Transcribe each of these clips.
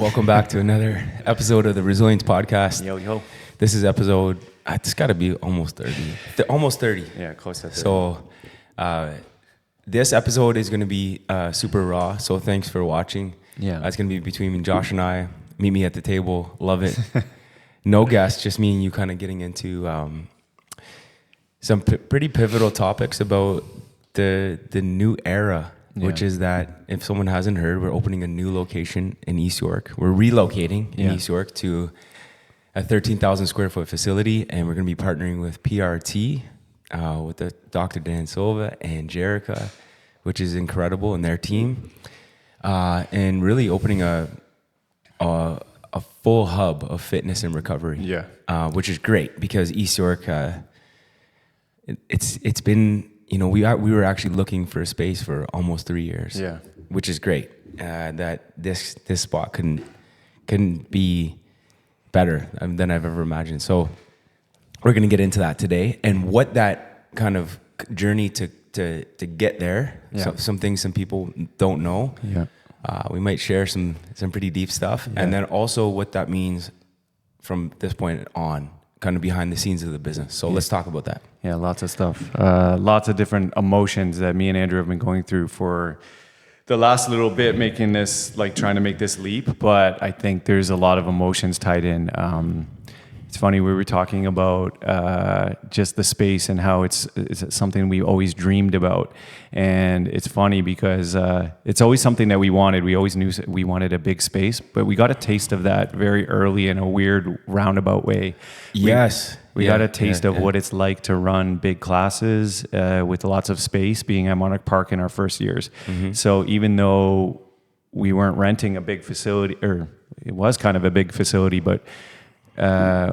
Welcome back to another episode of the Resilience Podcast. Yo, yo. This is episode, it's got to be almost 30. Almost 30. Yeah, close to 30. So this episode is going to be super raw, so thanks for watching. Yeah. It's going to be between Josh and I. Meet me at the table. Love it. No guests, just me and you kind of getting into some pretty pivotal topics about the new era. Yeah. Which is that if someone hasn't heard, we're opening a new location in East York. We're relocating in East York to a 13,000 square foot facility, and we're going to be partnering with PRT, with the Dr. Dan Silva and Jerica, which is incredible, and their team, and really opening a full hub of fitness and recovery. Yeah. Which is great because East York, it's been. You know, we were actually looking for a space for almost 3 years. Yeah. Which is great. That this spot couldn't be better than I've ever imagined. So we're gonna get into that today and what that kind of journey to get there. Yeah. So, some things some people don't know. Yeah. We might share some pretty deep stuff, and then also what that means from this point on, kind of behind the scenes of the business. So let's talk about that. Yeah, lots of stuff. Lots of different emotions that me and Andrew have been going through for the last little bit, making this, like trying to make this leap. But I think there's a lot of emotions tied in. It's funny, we were talking about just the space and how it's something we always dreamed about. And it's funny because it's always something that we wanted. We always knew we wanted a big space, but we got a taste of that very early in a weird roundabout way. We got a taste of what it's like to run big classes with lots of space, being at Monarch Park in our first years. Mm-hmm. So even though we weren't renting a big facility, or it was kind of a big facility, but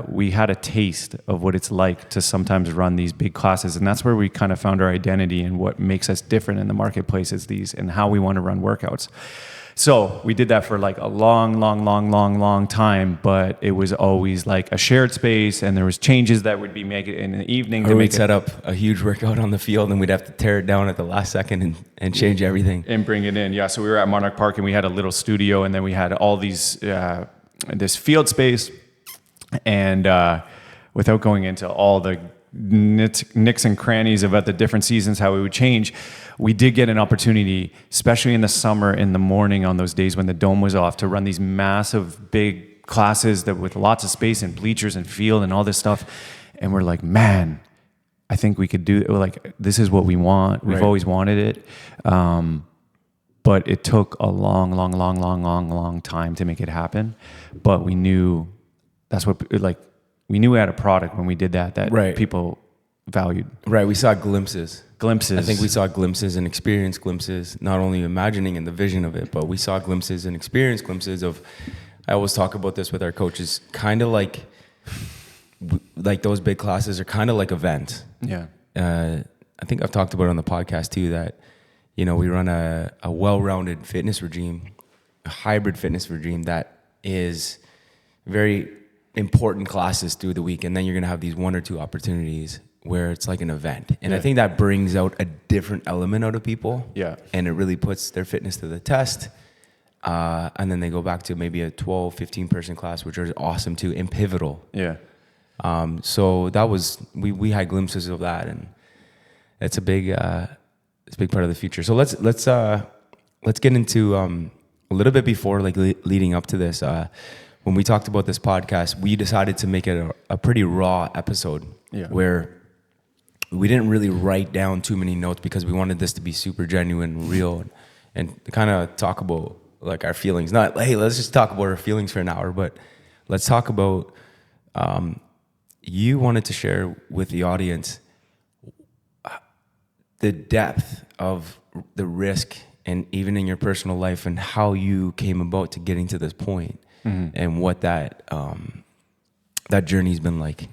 we had a taste of what it's like to sometimes run these big classes. And that's where we kind of found our identity and what makes us different in the marketplace is these and how we want to run workouts. So we did that for like a long time, but it was always like a shared space, and there was changes that would be made in the evening. Or we'd set up a huge workout on the field, and we'd have to tear it down at the last second and change everything. And bring it in, yeah. So we were at Monarch Park, and we had a little studio, and then we had all these, this field space, and without going into all the nicks and crannies about the different seasons, how it would change, we did get an opportunity, especially in the summer, in the morning on those days when the dome was off, to run these massive, big classes that with lots of space and bleachers and field and all this stuff. And we're like, man, I think we could do it. Like, this is what we want. We've always wanted it. But it took a long time to make it happen. But we knew that's what, like, we knew we had a product when we did that people valued. Right, we saw glimpses. I think we saw glimpses and experienced glimpses, not only imagining and the vision of it, but we saw glimpses and experienced glimpses of, I always talk about this with our coaches, kind of like those big classes are kind of like events. Yeah. I think I've talked about it on the podcast too, that, you know, we run a well-rounded fitness regime, a hybrid fitness regime that is very important classes through the week, and then you're going to have these one or two opportunities where it's like an event. And I think that brings out a different element out of people. Yeah. And it really puts their fitness to the test. And then they go back to maybe a 12, 15 person class, which is awesome too, and pivotal. Yeah. So that was, we had glimpses of that, and it's a big part of the future. So let's get into a little bit before, like leading up to this, when we talked about this podcast, we decided to make it a pretty raw episode where we didn't really write down too many notes because we wanted this to be super genuine, real, and kind of talk about like our feelings. Not, hey, let's just talk about our feelings for an hour, but let's talk about, you wanted to share with the audience the depth of the risk and even in your personal life and how you came about to getting to this point. Mm-hmm. And what that journey's been like.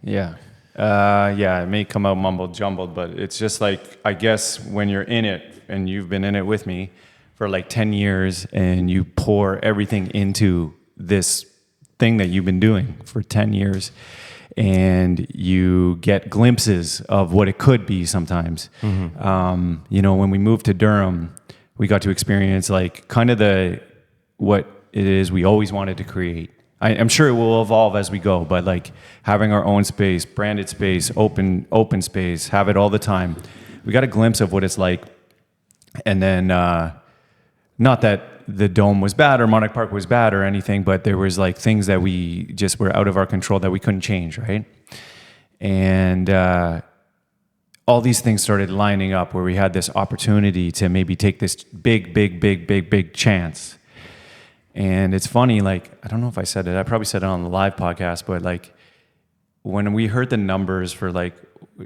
Yeah. It may come out mumbled jumbled, but it's just like, I guess when you're in it, and you've been in it with me for like 10 years, and you pour everything into this thing that you've been doing for 10 years, and you get glimpses of what it could be sometimes. Mm-hmm. When we moved to Durham, we got to experience like kind of what it is we always wanted to create. I'm sure it will evolve as we go, but like having our own space, branded space, open space, have it all the time. We got a glimpse of what it's like. And then, not that the Dome was bad or Monarch Park was bad or anything, but there was like things that we just were out of our control that we couldn't change, right? And all these things started lining up where we had this opportunity to maybe take this big chance. And it's funny, like, I don't know if I said it, I probably said it on the live podcast, but like when we heard the numbers for like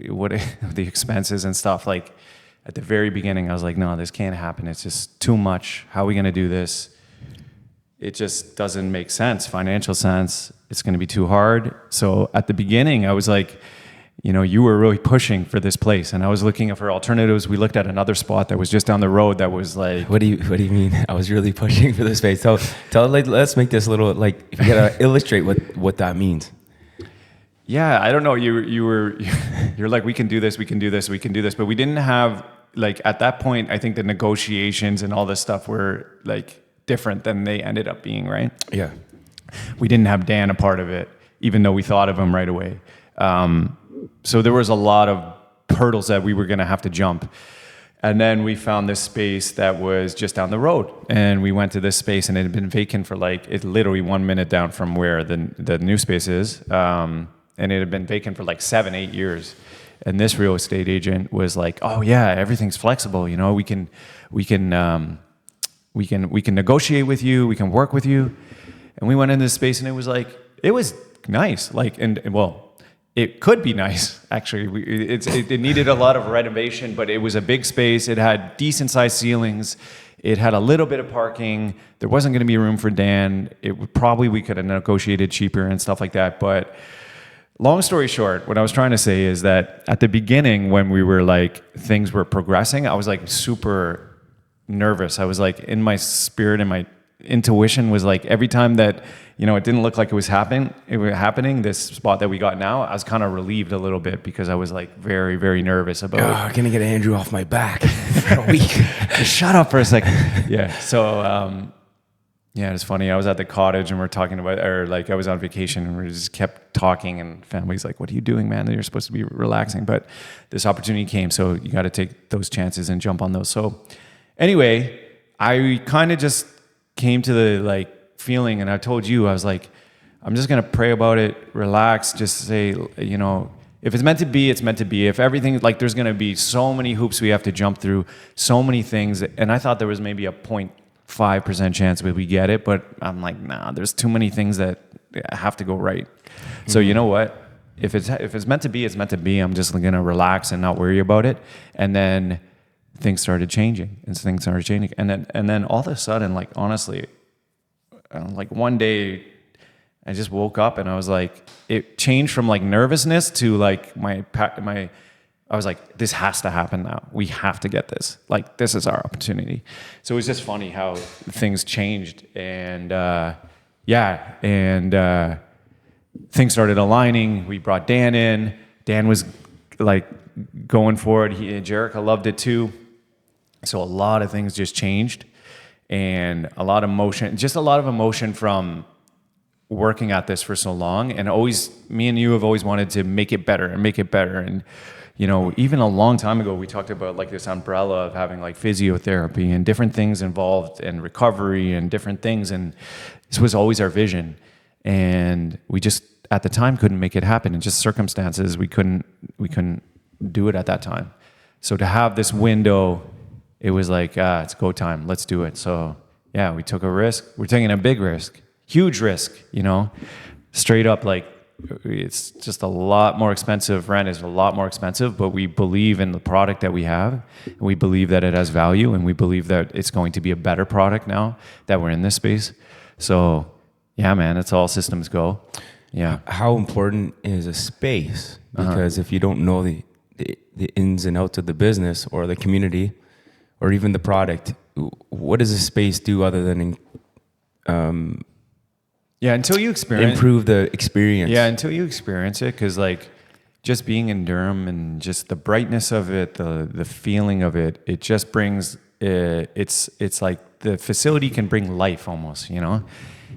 what the expenses and stuff, like at the very beginning, I was like, no, this can't happen. It's just too much. How are we going to do this? It just doesn't make sense, financial sense. It's going to be too hard. So at the beginning, I was like, you know, you were really pushing for this place, and I was looking for alternatives. We looked at another spot that was just down the road that was like. What do you mean? I was really pushing for this space. So like, let's make this a little like, if you gotta illustrate what that means. Yeah, I don't know. You're like, we can do this, but we didn't have like at that point. I think the negotiations and all this stuff were like different than they ended up being, right? Yeah. We didn't have Dan a part of it, even though we thought of him right away. So there was a lot of hurdles that we were going to have to jump. And then we found this space that was just down the road. And we went to this space, and it had been vacant for like, it's literally 1 minute down from where the new space is. And it had been vacant for like 7-8 years. And this real estate agent was like, oh yeah, everything's flexible. You know, we can negotiate with you. We can work with you. And we went into this space, and it was nice. Like, and well, it could be nice, actually. It needed a lot of renovation, but it was a big space. It had decent sized ceilings. It had a little bit of parking. There wasn't going to be room for Dan. We could have negotiated cheaper and stuff like that. But long story short, what I was trying to say is that at the beginning, when we were like, things were progressing, I was like super nervous. I was like, in my spirit and my intuition was like, every time that, you know, it didn't look like it was happening, this spot that we got now, I was kind of relieved a little bit, because I was like very, very nervous about I'm gonna get Andrew off my back for a week. Shut up for a second. Yeah. So, yeah, it's funny. I was at the cottage, and we're talking about, or like I was on vacation, and we just kept talking, and family's like, what are you doing, man? You're supposed to be relaxing. But this opportunity came, so you got to take those chances and jump on those. So anyway, I kind of just came to the like feeling, and I told you, I was like, I'm just gonna pray about it, relax, just say, you know, if it's meant to be, it's meant to be. If everything, like, there's gonna be so many hoops we have to jump through, so many things, and I thought there was maybe a 0.5% chance that we get it, but I'm like, nah, there's too many things that have to go right. Mm-hmm. So you know what? If it's meant to be, it's meant to be. I'm just gonna relax and not worry about it. And then things started changing, and then all of a sudden, like, honestly, like one day I just woke up, and I was like, it changed from like nervousness to like I was like, this has to happen now. We have to get this. Like, this is our opportunity. So it was just funny how things changed, and things started aligning. We brought Dan in. Dan was like going for it. Jerica loved it too. So a lot of things just changed, and a lot of emotion from working at this for so long. And always, me and you have always wanted to make it better. And, you know, even a long time ago, we talked about like this umbrella of having like physiotherapy and different things involved, and recovery and different things. And this was always our vision. And we just, at the time, couldn't make it happen. In just circumstances, we couldn't do it at that time. So to have this window, it was like, it's go time. Let's do it. So yeah, we took a risk. We're taking a big risk, huge risk, you know, straight up. Like, it's just a lot more expensive. Rent is a lot more expensive, but we believe in the product that we have. And we believe that it has value, and we believe that it's going to be a better product now that we're in this space. So yeah, man, it's all systems go. Yeah. How important is a space? Because if you don't know the ins and outs of the business or the community or even the product, what does a space do other than until you improve the experience? Yeah, until you experience it, because like just being in Durham and just the brightness of it, the feeling of it, it just brings it's like the facility can bring life almost, you know.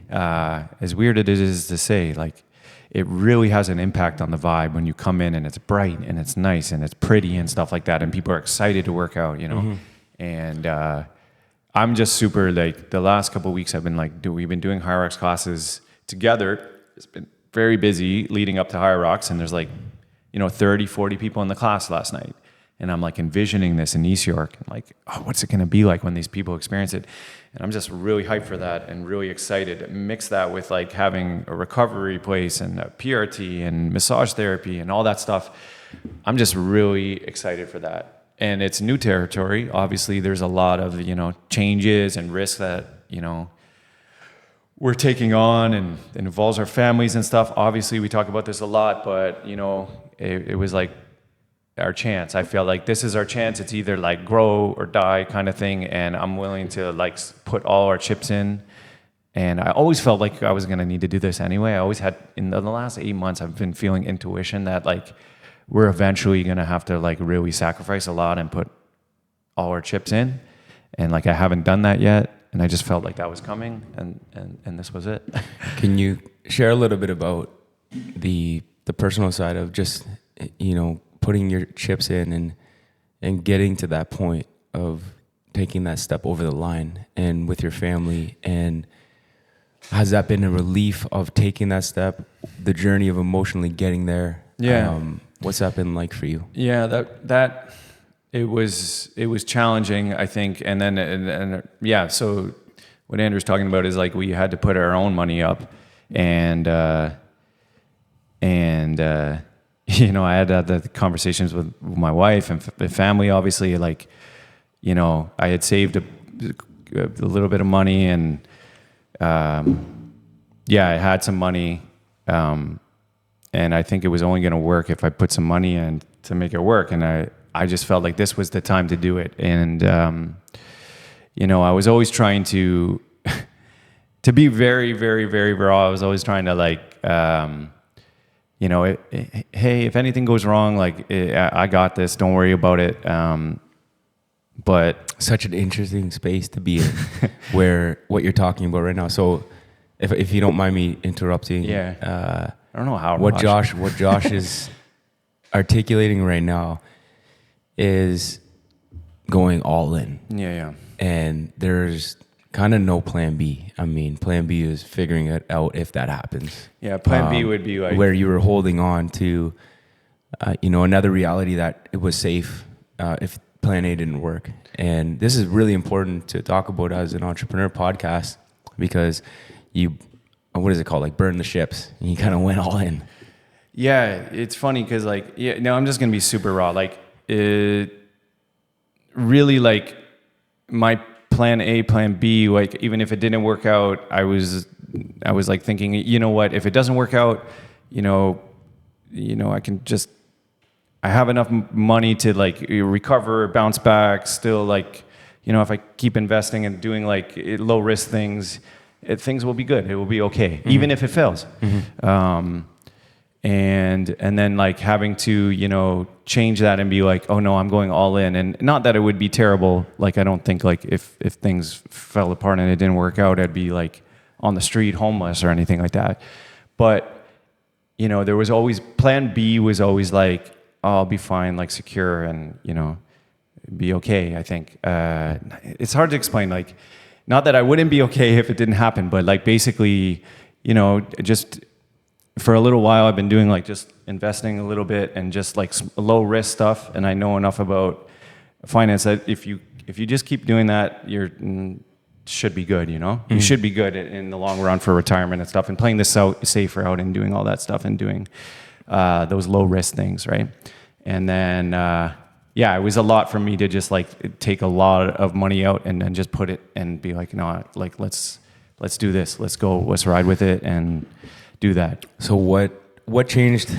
As weird as it is to say, like it really has an impact on the vibe when you come in and it's bright and it's nice and it's pretty and stuff like that, and people are excited to work out, you know. And I'm just super, like, the last couple of weeks I've been like, we've been doing High Rocks classes together. It's been very busy leading up to High Rocks, and there's like, you know, 30, 40 people in the class last night. And I'm like envisioning this in East York, and like, oh, what's it going to be like when these people experience it? And I'm just really hyped for that and really excited. Mix that with like having a recovery place and a PRT and massage therapy and all that stuff. I'm just really excited for that. And it's new territory. Obviously, there's a lot of, you know, changes and risks that, you know, we're taking on, and it involves our families and stuff. Obviously, we talk about this a lot, but, you know, it was like our chance. I feel like this is our chance. It's either like grow or die kind of thing, and I'm willing to like put all our chips in. And I always felt like I was going to need to do this anyway. I always had, in the last 8 months, I've been feeling intuition that like we're eventually going to have to like really sacrifice a lot and put all our chips in. And like I haven't done that yet, and I just felt like that was coming, and this was it. Can you share a little bit about the personal side of just, you know, putting your chips in and getting to that point of taking that step over the line and with your family? And has that been a relief of taking that step, the journey of emotionally getting there? Yeah. What's that been like for you? Yeah, that it was challenging, I think. And then and yeah, so what Andrew's talking about is like we had to put our own money up, and you know, I had the conversations with my wife and the family. Obviously, like, you know, I had saved a little bit of money, and yeah, I had some money, and I think it was only going to work if I put some money in to make it work. And I just felt like this was the time to do it. And you know, I was always trying to be very, very, very raw. I was always trying to like, you know, hey, if anything goes wrong, like I got this. Don't worry about it. But such an interesting space to be in, where what you're talking about right now. So, if you don't mind me interrupting, yeah, I don't know how what Josh is articulating right now is going all in. Yeah. And there's kind of no plan B. I mean, plan B is figuring it out if that happens. Yeah, plan B would be like where you were holding on to, you know, another reality that it was safe if plan A didn't work. And this is really important to talk about as an entrepreneur podcast, because you, what is it called? Like burn the ships. And you kind of went all in. Yeah, it's funny because like, yeah, no, I'm just going to be super raw. Like, really, like my plan A, plan B, like even if it didn't work out, I was like thinking, you know what, if it doesn't work out, you know, I have enough money to like recover, bounce back, still like, you know, if I keep investing and doing like low risk things, things will be good. It will be okay, even if it fails. And then like having to, you know, change that and be like, oh no, I'm going all in. And not that it would be terrible. Like, I don't think like if things fell apart and it didn't work out, I'd be like on the street homeless or anything like that. But, you know, there was always, plan B was always like, oh, I'll be fine, like secure and, you know, be okay, I think. It's hard to explain, like, not that I wouldn't be okay if it didn't happen, but like basically, you know, just for a little while I've been doing like just investing a little bit and just like low risk stuff, and I know enough about finance that if you just keep doing that, should be good, you know? You should be good in the long run for retirement and stuff, and playing this safer out and doing all that stuff and doing those low risk things, right? And then yeah, it was a lot for me to just like take a lot of money out and then just put it and be like, no, like let's do this, let's go, let's ride with it and do that. So what changed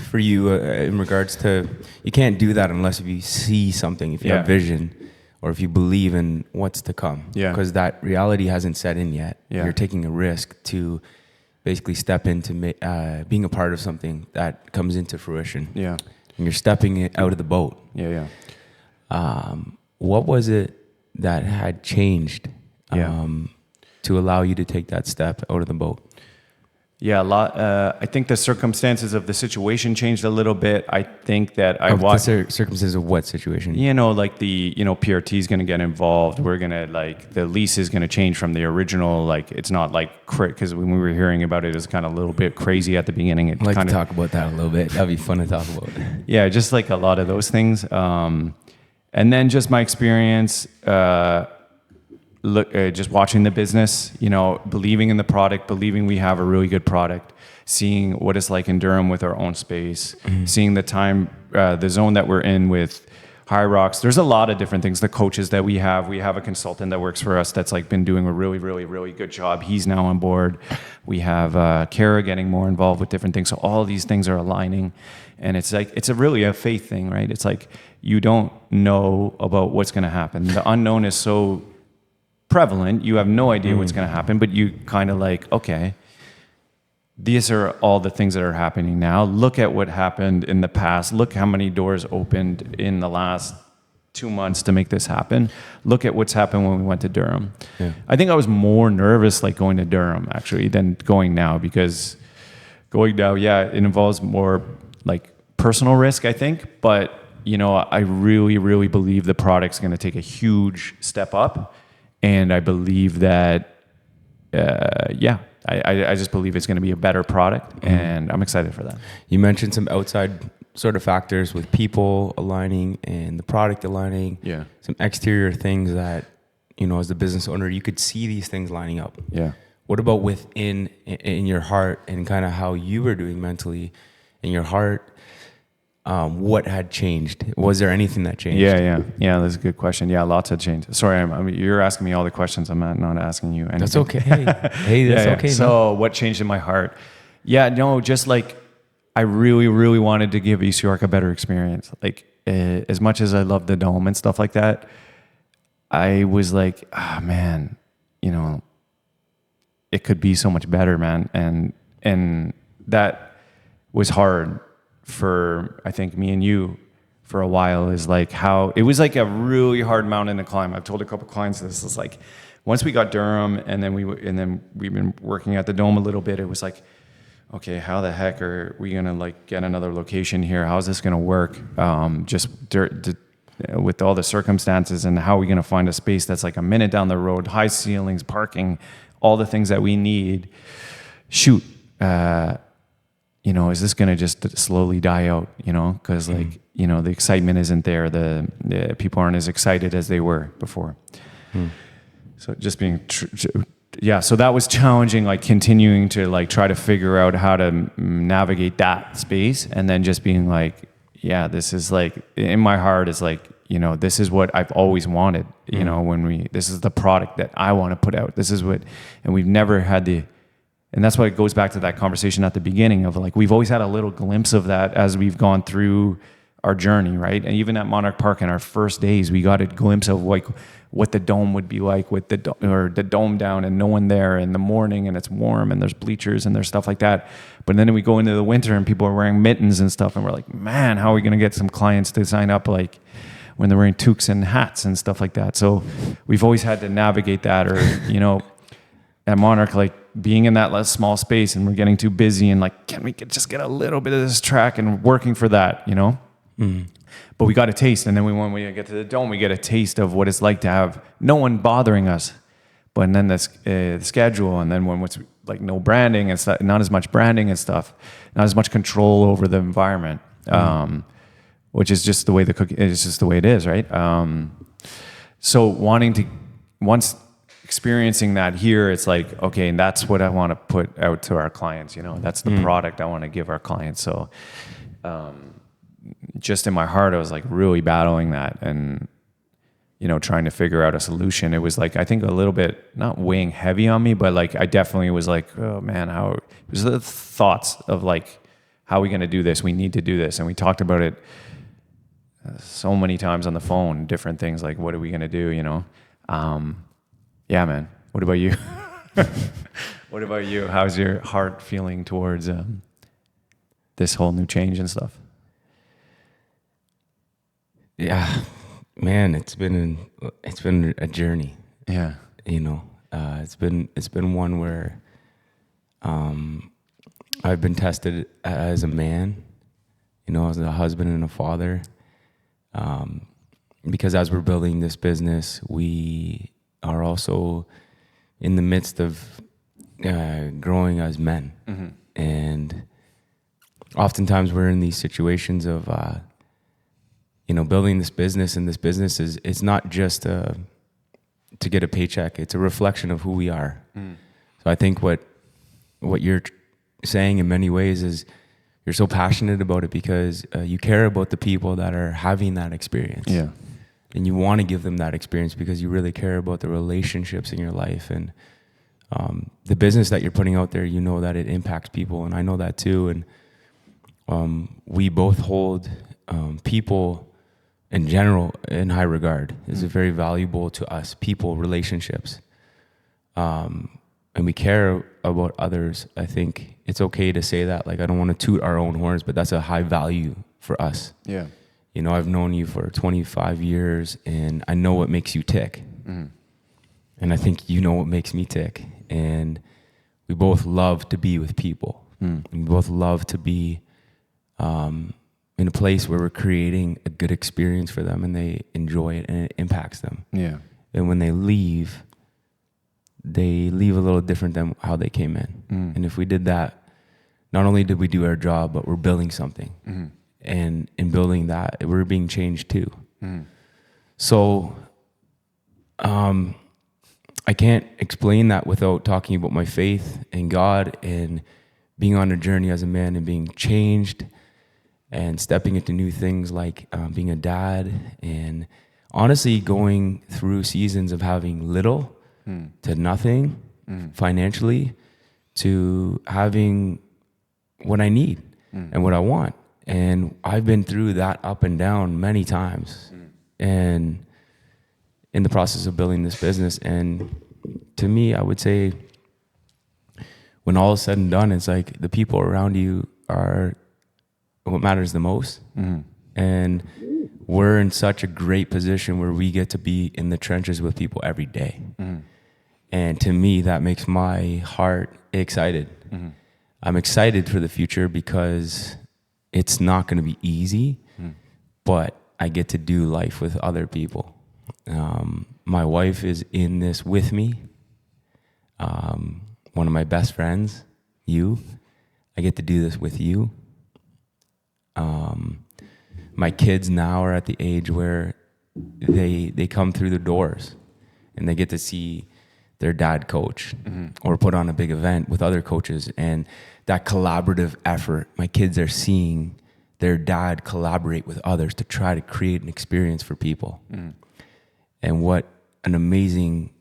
for you in regards to, you can't do that unless if you see something, if you have vision, or if you believe in what's to come. Yeah. Because that reality hasn't set in yet. Yeah. You're taking a risk to basically step into being a part of something that comes into fruition. Yeah. And you're stepping it out of the boat. Yeah. What was it that had changed Yeah. to allow you to take that step out of the boat? Yeah, a lot. I think the circumstances of the situation changed a little bit. I think that I Of the watched, circumstances of what situation? like the, PRT is going to get involved. We're going to the lease is going to change from the original. Like, it's not like, because when we were hearing about it, it was kind of a little bit crazy at the beginning. It I'd like kind to of, talk about that a little bit. That'd be fun to talk about. yeah, just like a lot of those things. And then just my experience, just watching the business, believing in the product, believing we have a really good product, seeing what it's like in Durham with our own space, seeing the zone that we're in with High Rocks. There's a lot of different things. The coaches that we have a consultant that works for us that's like been doing a really, really, really good job. He's now on board. We have Kara getting more involved with different things. So all these things are aligning, and it's like it's really a faith thing, right? It's like you don't know about what's going to happen. The unknown is so prevalent. You have no idea what's going to happen, but you kind of like, okay, these are all the things that are happening now. Look at what happened in the past. Look how many doors opened in the last 2 months to make this happen. Look at what's happened when we went to Durham. Yeah. I think I was more nervous like going to Durham actually than going now, because going now, yeah, it involves more like personal risk, I think. But, I really, really believe the product's going to take a huge step up. And I believe that, I just believe it's going to be a better product, and I'm excited for that. You mentioned some outside sort of factors with people aligning and the product aligning. Yeah. Some exterior things that, as the business owner, you could see these things lining up. Yeah. What about within in your heart and kind of how you were doing mentally in your heart? What had changed? Was there anything that changed? Yeah. That's a good question. Yeah, lots had changed. Sorry, you're asking me all the questions. I'm not asking you anything. That's okay. Hey, that's okay. So, what changed in my heart? Yeah, no, just like I really, really wanted to give East York a better experience. Like, as much as I love the dome and stuff like that, I was like, man, it could be so much better, man, and that was hard for, I think, me and you for a while. Is like how it was like a really hard mountain to climb. I've told a couple clients this is like, once we got Durham and then we've been working at the dome a little bit, it was like, okay, how the heck are we gonna like get another location here? How's this gonna work? With all the circumstances, and how are we gonna find a space that's like a minute down the road, high ceilings, parking, all the things that we need. Shoot, is this going to just slowly die out, because the excitement isn't there. The people aren't as excited as they were before. So just being, so that was challenging, like continuing to like try to figure out how to navigate that space. And then just being like, yeah, this is like, in my heart is like, this is what I've always wanted, this is the product that I want to put out. This is what, and we've never had and that's why it goes back to that conversation at the beginning of like, we've always had a little glimpse of that as we've gone through our journey, right? And even at Monarch Park in our first days, we got a glimpse of like what the dome would be like with the dome down and no one there in the morning, and it's warm and there's bleachers and there's stuff like that. But then we go into the winter and people are wearing mittens and stuff, and we're like, man, how are we going to get some clients to sign up like when they're wearing toques and hats and stuff like that? So we've always had to navigate that, or at Monarch, like being in that less small space and we're getting too busy, and like, can we just get a little bit of this track and working for that, But we got a taste, and then when we get to the dome, we get a taste of what it's like to have no one bothering us, but then the schedule, and then when what's like no branding and stuff, not as much branding and stuff, not as much control over the environment, which is just the way it's just the way it is, right? So once experiencing that here, it's like, okay, and that's what I want to put out to our clients, that's the product I want to give our clients. So just in my heart, I was like really battling that and, trying to figure out a solution. It was like, I think a little bit, not weighing heavy on me, but like, I definitely was like, oh man, it was the thoughts of like, how are we going to do this? We need to do this. And we talked about it so many times on the phone, different things like, what are we going to do? Yeah, man. What about you? What about you? How's your heart feeling towards this whole new change and stuff? Yeah, man, it's been a journey. Yeah, you know, it's been one where I've been tested as a man, you know, as a husband and a father. Because as we're building this business, we are also in the midst of growing as men. And oftentimes we're in these situations of, you know, building this business, and this business it's not just to get a paycheck. It's a reflection of who we are. So I think what you're saying in many ways is you're so passionate about it because you care about the people that are having that experience. Yeah. And you want to give them that experience because you really care about the relationships in your life. And the business that you're putting out there, you know that it impacts people. And I know that too. And we both hold people in general in high regard. It's very valuable to us, people, relationships. And we care about others. I think it's okay to say that. Like, I don't want to toot our own horns, but that's a high value for us. Yeah. You know, I've known you for 25 years, and I know what makes you tick. And I think you know what makes me tick. And we both love to be with people. And we both love to be in a place where we're creating a good experience for them and they enjoy it and it impacts them. Yeah. And when they leave a little different than how they came in. And if we did that, not only did we do our job, but we're building something. And in building that, we're being changed too. So I can't explain that without talking about my faith in God and being on a journey as a man and being changed and stepping into new things like being a dad, and honestly going through seasons of having little to nothing financially to having what I need and what I want. And I've been through that up and down many times and in the process of building this business. And to me, I would say when all is said and done, it's like the people around you are what matters the most. And we're in such a great position where we get to be in the trenches with people every day. And to me, that makes my heart excited. I'm excited for the future because it's not going to be easy, but I get to do life with other people. My wife is in this with me. One of my best friends, you. I get to do this with you. My kids now are at the age where they come through the doors and they get to see their dad coach or put on a big event with other coaches, and that collaborative effort, my kids are seeing their dad collaborate with others to try to create an experience for people. And what an amazing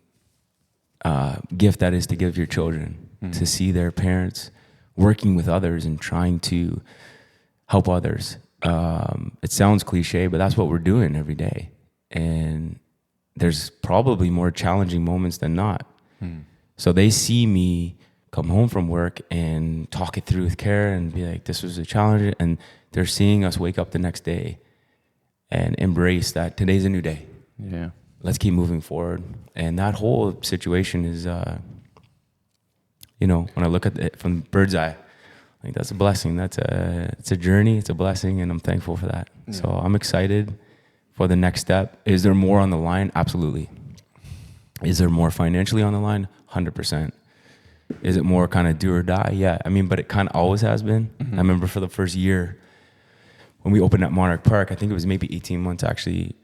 gift that is to give your children, to see their parents working with others and trying to help others. It sounds cliche, but that's what we're doing every day. And there's probably more challenging moments than not. So they see me come home from work and talk it through with care and be like, this was a challenge. And they're seeing us wake up the next day and embrace that today's a new day. Yeah. Let's keep moving forward. And that whole situation is, you know, when I look at it from bird's eye, I think that's a blessing. It's a journey. It's a blessing, and I'm thankful for that. Yeah. So I'm excited for the next step. Is there more on the line? Absolutely. Is there more financially on the line? 100%. Is it more kind of do or die? Yeah. I mean, but it kind of always has been. I remember for the first year when we opened at Monarch Park, I think it was maybe 18 months actually,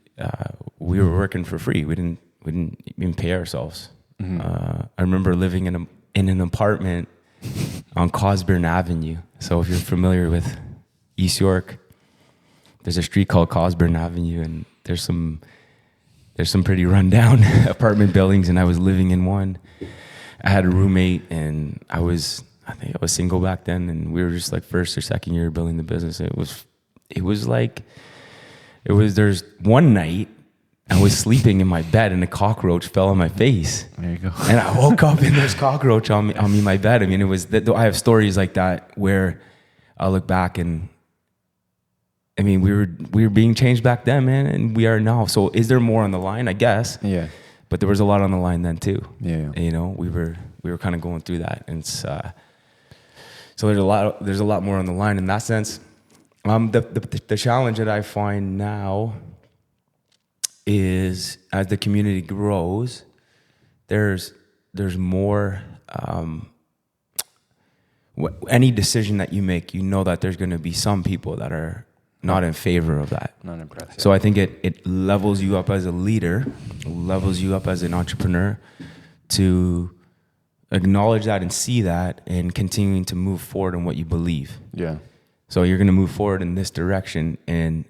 we were working for free. We didn't even pay ourselves. I remember living in an apartment on Cosburn Avenue. So if you're familiar with East York, there's a street called Cosburn Avenue, and there's some pretty rundown apartment buildings, and I was living in one. I had a roommate, and I think I was single back then, and we were just like first or second year building the business. There's one night I was sleeping in my bed and a cockroach fell on my face. There you go. And I woke up and there's cockroach on me in my bed. I mean, I have stories like that where I look back and I mean, we were being changed back then, man, and we are now. So is there more on the line? I guess. Yeah. but there was a lot on the line then too. Yeah. And, you know, we were kind of going through that, and it's, so there's a lot more on the line in that sense. The challenge that I find now is as the community grows, there's more. Any decision that you make, you know that there's going to be some people that are not in favor of that. Not impressed. So I think it levels you up as a leader, levels you up as an entrepreneur to acknowledge that and see that and continuing to move forward in what you believe. Yeah. So you're going to move forward in this direction and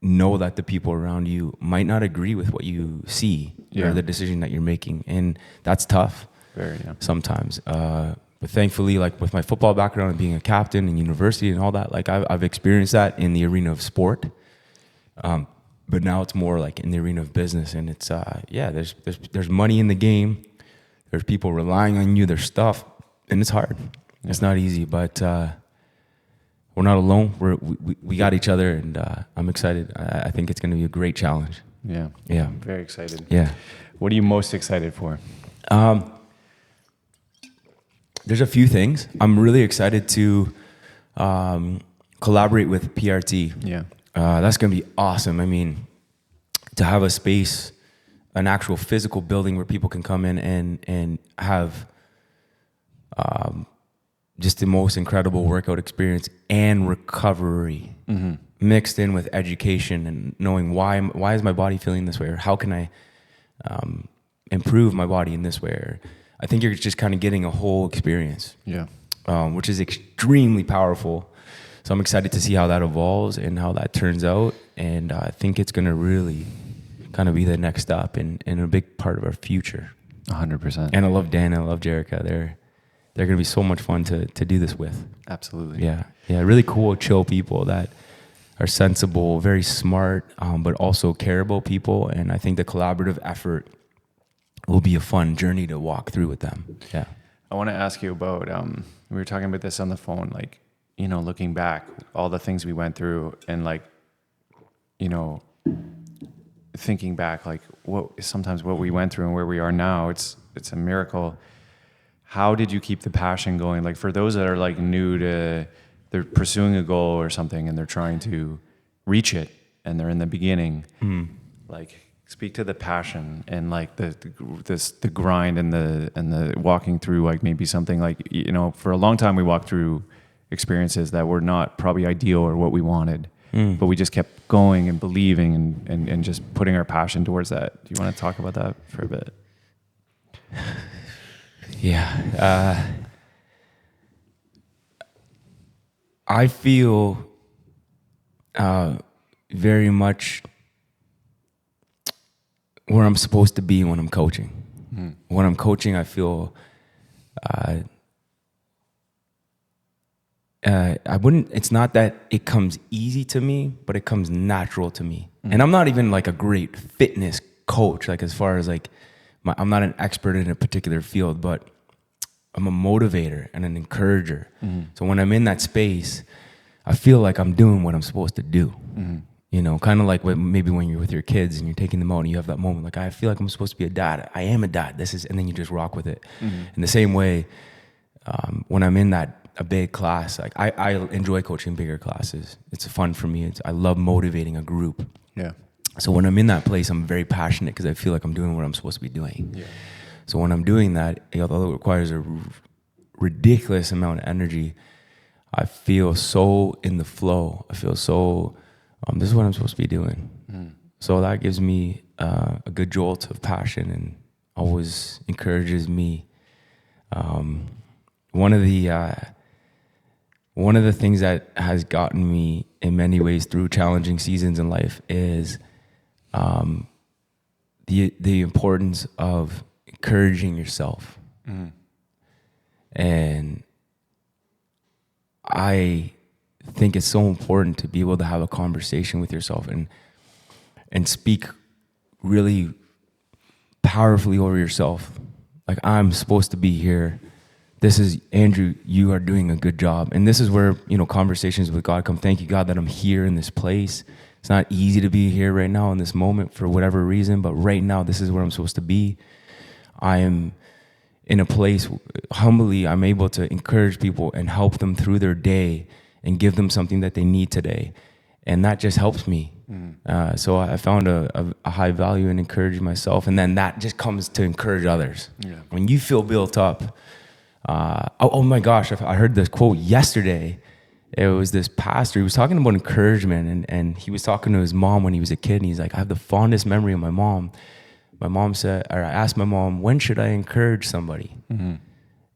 know that the people around you might not agree with what you see or the decision that you're making. And that's tough. Very, yeah. Sometimes. But thankfully, like with my football background and being a captain in university and all that, like I've experienced that in the arena of sport. But now it's more like in the arena of business, and it's there's money in the game. There's people relying on you. There's stuff, and it's hard. Yeah. It's not easy, but we're not alone. We got each other, and I'm excited. I think it's going to be a great challenge. Yeah. Yeah. Very excited. Yeah. What are you most excited for? There's a few things. I'm really excited to collaborate with PRT. Yeah. That's going to be awesome. I mean, to have a space, an actual physical building where people can come in and have just the most incredible workout experience and recovery mixed in with education and knowing why is my body feeling this way, or how can I improve my body in this way. Or I think you're just kind of getting a whole experience, which is extremely powerful. So I'm excited to see how that evolves and how that turns out. And I think it's going to really kind of be the next step and a big part of our future. 100%. And I love Dan, I love Jerica. They're going to be so much fun to do this with. Absolutely. Yeah. Yeah. Really cool, chill people that are sensible, very smart, but also careable people. And I think the collaborative effort will be a fun journey to walk through with them. Yeah. I want to ask you about, we were talking about this on the phone, like, you know, looking back, all the things we went through and like, you know, thinking back, like sometimes what we went through and where we are now, it's a miracle. How did you keep the passion going? Like for those that are like new to, they're pursuing a goal or something and they're trying to reach it and they're in the beginning, like speak to the passion and like the grind and the walking through, like maybe something like, you know, for a long time we walked through experiences that were not probably ideal or what we wanted, but we just kept going and believing and just putting our passion towards that. Do you want to talk about that for a bit? Yeah. I feel very much where I'm supposed to be when I'm coaching. When I'm coaching, I feel it's not that it comes easy to me, but it comes natural to me. And I'm not even like a great fitness coach, like as far as like, I'm not an expert in a particular field, but I'm a motivator and an encourager. So when I'm in that space, I feel like I'm doing what I'm supposed to do. You know, kind of like maybe when you're with your kids and you're taking them out and you have that moment, like I feel like I'm supposed to be a dad. I am a dad. And then you just rock with it. In the same way, when I'm in a big class, like I enjoy coaching bigger classes. It's fun for me. I love motivating a group. Yeah. So when I'm in that place, I'm very passionate because I feel like I'm doing what I'm supposed to be doing. Yeah. So when I'm doing that, although it requires a ridiculous amount of energy, I feel so in the flow. I feel so, this is what I'm supposed to be doing. So that gives me a good jolt of passion and always encourages me. One of the things that has gotten me in many ways through challenging seasons in life is the importance of encouraging yourself. And I think it's so important to be able to have a conversation with yourself and speak really powerfully over yourself. Like, I'm supposed to be here. This is Andrew, you are doing a good job. And this is where, you know, conversations with God come. Thank you, God, that I'm here in this place. It's not easy to be here right now in this moment for whatever reason, but right now, this is where I'm supposed to be. I am in a place, humbly, I'm able to encourage people and help them through their day and give them something that they need today. And that just helps me. So I found a high value in encouraging myself. And then that just comes to encourage others. Yeah. When you feel built up, oh my gosh, I heard this quote yesterday. It was this pastor, he was talking about encouragement, and he was talking to his mom when he was a kid, and he's like, I have the fondest memory of my mom. My mom said, or I asked my mom, when should I encourage somebody? Mm-hmm.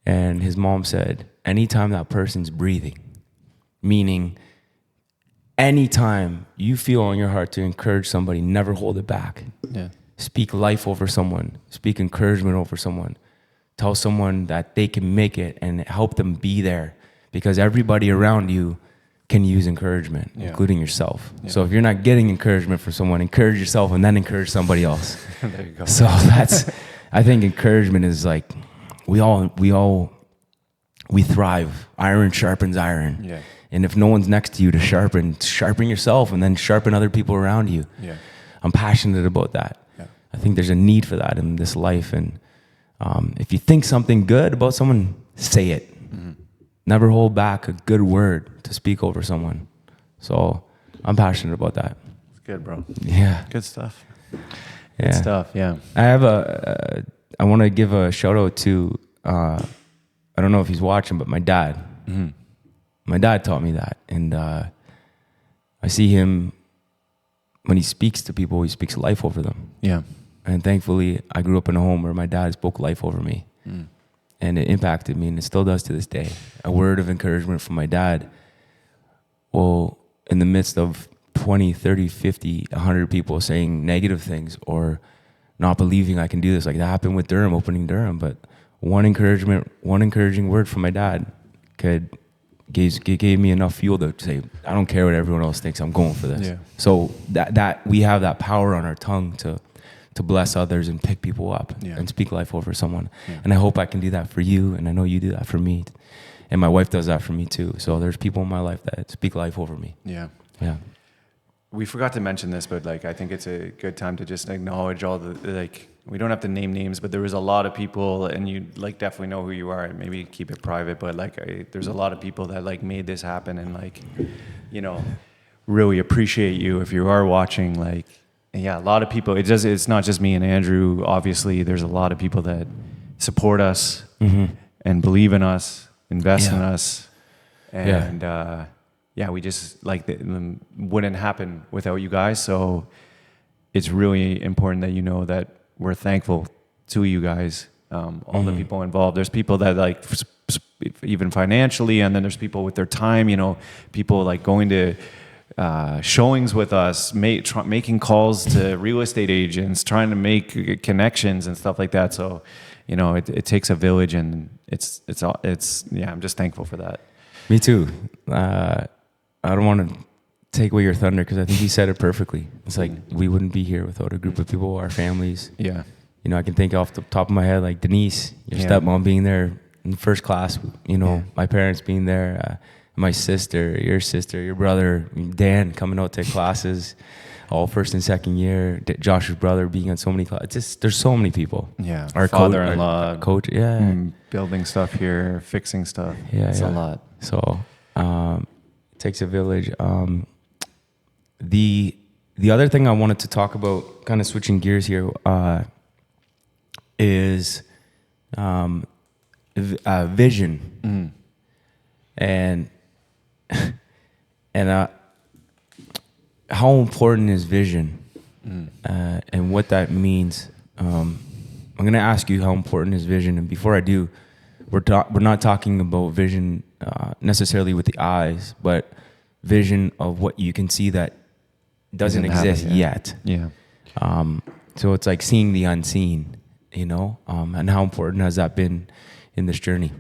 And his mom said, anytime that person's breathing, meaning anytime you feel on your heart to encourage somebody, never hold it back. Yeah. Speak life over someone, speak encouragement over someone, tell someone that they can make it and help them be there. Because everybody around you can use encouragement, including yourself. Yeah. So if you're not getting encouragement from someone, encourage yourself and then encourage somebody else. There you go. So I think encouragement is like, we thrive. Iron sharpens iron. Yeah. And if no one's next to you to sharpen yourself and then sharpen other people around you. Yeah. I'm passionate about that. Yeah. I think there's a need for that in this life. And if you think something good about someone, say it. Mm-hmm. Never hold back a good word to speak over someone. So I'm passionate about that. It's good, bro. Yeah. Good stuff. Yeah. Good stuff, yeah. I have I want to give a shout out to, I don't know if he's watching, but my dad. Mm-hmm. My dad taught me that. And I see him, when he speaks to people, he speaks life over them. Yeah. And thankfully, I grew up in a home where my dad spoke life over me. Mm. And it impacted me, and it still does to this day. A word of encouragement from my dad. Well, in the midst of 20, 30, 50, 100 people saying negative things or not believing I can do this, like that happened with Durham, opening Durham. But one encouraging word from my dad gave me enough fuel to say, I don't care what everyone else thinks, I'm going for this. Yeah. So that we have that power on our tongue to bless others and pick people up and speak life over someone. Yeah. And I hope I can do that for you, and I know you do that for me. And my wife does that for me too. So there's people in my life that speak life over me. Yeah. Yeah. We forgot to mention this, but like I think it's a good time to just acknowledge all the, like, we don't have to name names, but there was a lot of people, and you like definitely know who you are, and maybe keep it private, but like there's a lot of people that like made this happen, and like, you know, really appreciate you if you are watching. Like, yeah, a lot of people. It's not just me and Andrew. Obviously, there's a lot of people that support us and believe in us, invest in us, and we just like wouldn't happen without you guys. So it's really important that you know that we're thankful to you guys, all the people involved. There's people that like even financially, and then there's people with their time. You know, people like going to showings with us, making calls to real estate agents, trying to make connections and stuff like that. So, you know, it takes a village, and it's I'm just thankful for that. Me too. I don't want to take away your thunder, because I think you said it perfectly. It's like we wouldn't be here without a group of people, our families. Yeah. You know, I can think off the top of my head, like Denise, your stepmom being there in first class, you know, my parents being there, my sister, your brother, Dan coming out to classes, all first and second year, Josh's brother being on so many classes. Just, there's so many people. Yeah. Our father-in-law, our coach, building stuff here, fixing stuff. Yeah, it's a lot. So it takes a village. The other thing I wanted to talk about, kind of switching gears here, is vision. And how important is vision, and what that means. I'm going to ask you how important is vision, and before I do, we're not talking about vision necessarily with the eyes, but vision of what you can see that doesn't exist yet. Yeah. So it's like seeing the unseen, you know, and how important has that been in this journey?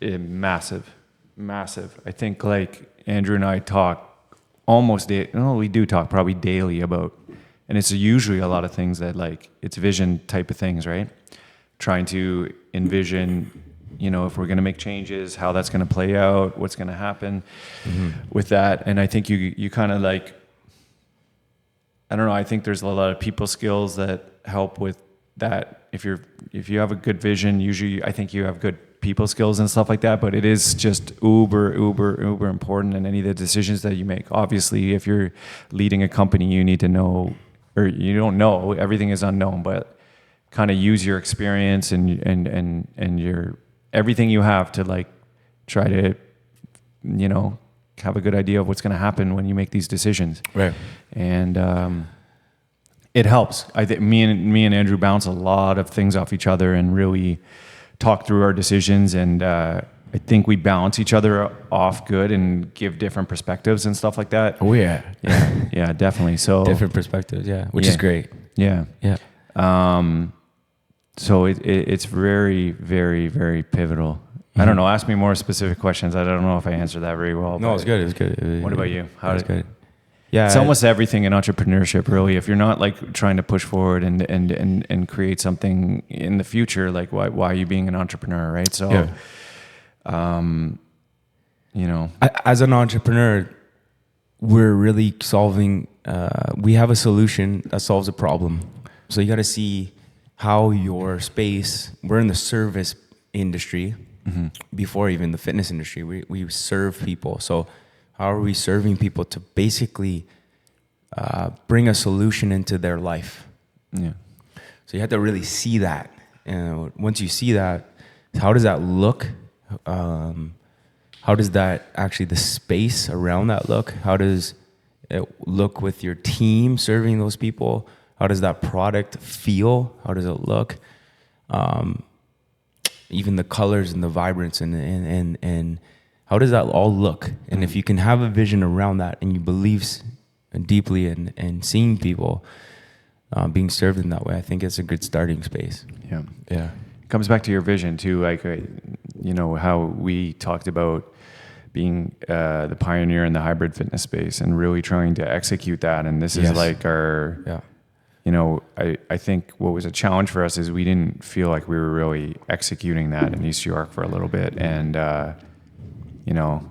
Massive. I think like Andrew and I talk we do talk probably daily about, and it's usually a lot of things that like, it's vision type of things, right? Trying to envision, you know, if we're going to make changes, how that's going to play out, what's going to happen with that. And I think you kind of like I don't know. I think there's a lot of people skills that help with that. If you have a good vision, usually I think you have good people skills and stuff like that. But it is just uber important in any of the decisions that you make. Obviously, if you're leading a company, you need to know, or you don't know. Everything is unknown, but kind of use your experience and your everything you have to like try to, you know, have a good idea of what's going to happen when you make these decisions. Right. And it helps. I think me and Andrew bounce a lot of things off each other and really talk through our decisions. And I think we balance each other off good and give different perspectives and stuff like that. Oh yeah. Yeah, definitely. So different perspectives. Yeah. Which is great. Yeah. Yeah. So it's very, very, very pivotal. I don't know. Ask me more specific questions. I don't know if I answered that very well. No, it's good. It's good. What about you? It's good. Yeah, it's almost everything in entrepreneurship, really. If you're not like trying to push forward and create something in the future, like why are you being an entrepreneur, right? So, you know, as an entrepreneur, we're really solving. We have a solution that solves a problem. So you got to see how your space. We're in the service industry. Mm-hmm. Before even the fitness industry, we serve people. So how are we serving people to basically bring a solution into their life? Yeah. So you have to really see that. And once you see that, how does that look? How does that actually, the space around that look? How does it look with your team serving those people? How does that product feel? How does it look? Even the colors and the vibrance and how does that all look? And if you can have a vision around that and you believe deeply in seeing people being served in that way, I think it's a good starting space. Yeah. Yeah. It comes back to your vision too. Like, you know, how we talked about being the pioneer in the hybrid fitness space and really trying to execute that. And this is like our, you know, I think what was a challenge for us is we didn't feel like we were really executing that in East York for a little bit. And, you know,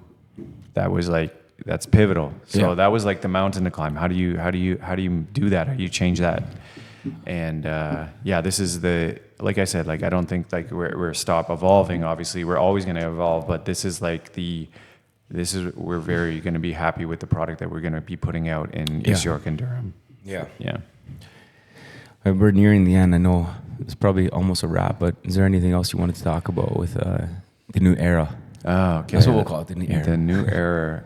that was like, that's pivotal. So that was like the mountain to climb. How do you do that? How do you change that? And, this is like I said, like, I don't think like we're stop evolving. Obviously we're always going to evolve, but this is like we're very going to be happy with the product that we're going to be putting out in East York and Durham. Yeah. Yeah. We're nearing the end. I know it's probably almost a wrap, but is there anything else you wanted to talk about with the new era? Oh, okay. That's what we'll call it, the new era. The new era.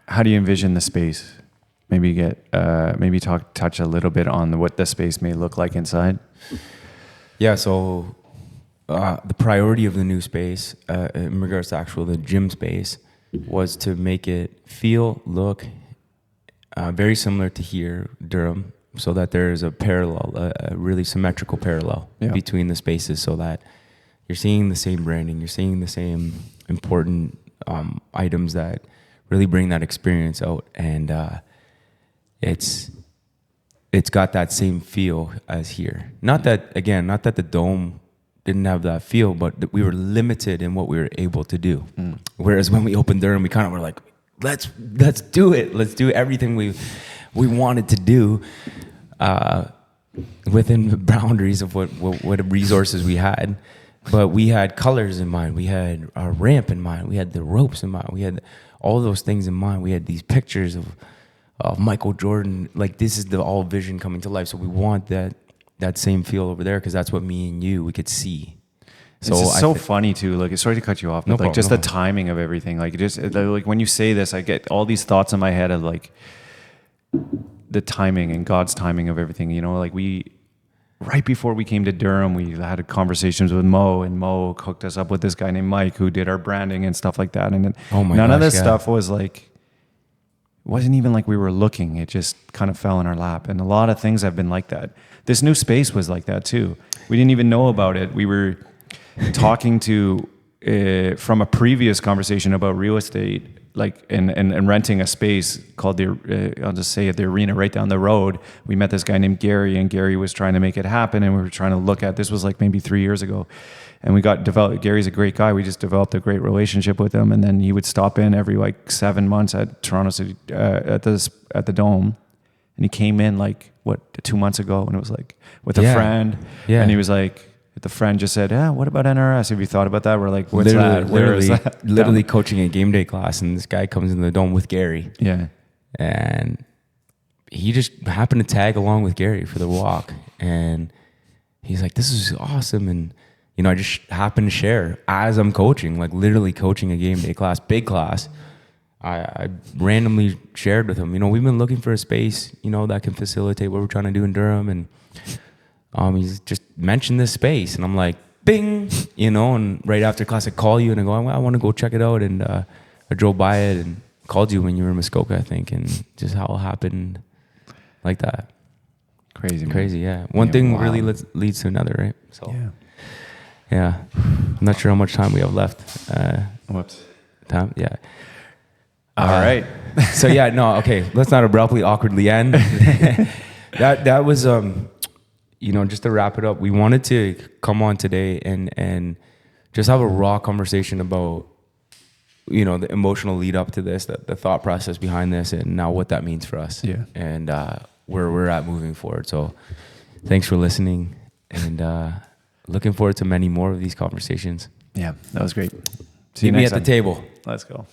How do you envision the space? Maybe touch a little bit on what the space may look like inside. Yeah. So the priority of the new space, in regards to the gym space, was to make it feel, look, very similar to here, Durham, so that there is a parallel, a really symmetrical parallel between the spaces, so that you're seeing the same branding, you're seeing the same important items that really bring that experience out, and it's got that same feel as here. Not that the Dome didn't have that feel, but that we were limited in what we were able to do. Whereas when we opened Durham, we kind of were like, let's do it. Let's do everything we wanted to do within the boundaries of what resources we had. But we had colors in mind. We had our ramp in mind. We had the ropes in mind. We had all those things in mind. We had these pictures of Michael Jordan. Like, this is the all vision coming to life. So we want that same feel over there, because that's what me and we could see. So it's so funny too. Like, sorry to cut you off, but the timing of everything. Like, like when you say this, I get all these thoughts in my head of like the timing and God's timing of everything. You know, like right before we came to Durham, we had conversations with Mo, and Mo hooked us up with this guy named Mike who did our branding and stuff like that. And none of this stuff was like, wasn't even like we were looking. It just kind of fell in our lap. And a lot of things have been like that. This new space was like that too. We didn't even know about it. We were talking to from a previous conversation about real estate like and renting a space called I'll just say it, the arena right down the road. We met this guy named Gary, and Gary was trying to make it happen, and we were trying to look at, this was like maybe 3 years ago, and we got developed. Gary's a great guy. We just developed a great relationship with him, and then he would stop in every like 7 months at Toronto City at the Dome, and he came in like 2 months ago, and it was like with a friend, and he was like, the friend just said, "Yeah, what about NRS? Have you thought about that?" We're like, "What's that? Where is that?" Literally coaching a game day class, and this guy comes in the Dome with Gary. Yeah, and he just happened to tag along with Gary for the walk, and he's like, "This is awesome." And I just happened to share as I'm coaching, like literally coaching a game day class, big class. I randomly shared with him, we've been looking for a space, that can facilitate what we're trying to do in Durham, and he's just mentioned this space, and I'm like, bing, and right after class I call you and I go, I want to go check it out, and I drove by it and called you when you were in Muskoka, I think, and just how it happened like that. Crazy, man. Crazy, yeah. One thing really leads to another, right? So, yeah. I'm not sure how much time we have left. Whoops. Time, yeah. All right. So yeah, no, okay. Let's not abruptly, awkwardly end. That was just to wrap it up. We wanted to come on today and just have a raw conversation about the emotional lead up to this, the thought process behind this, and now what that means for us. Yeah. And where we're at moving forward. So thanks for listening, and looking forward to many more of these conversations. Yeah, that was great. See you Meet me next at time. the table. Let's go.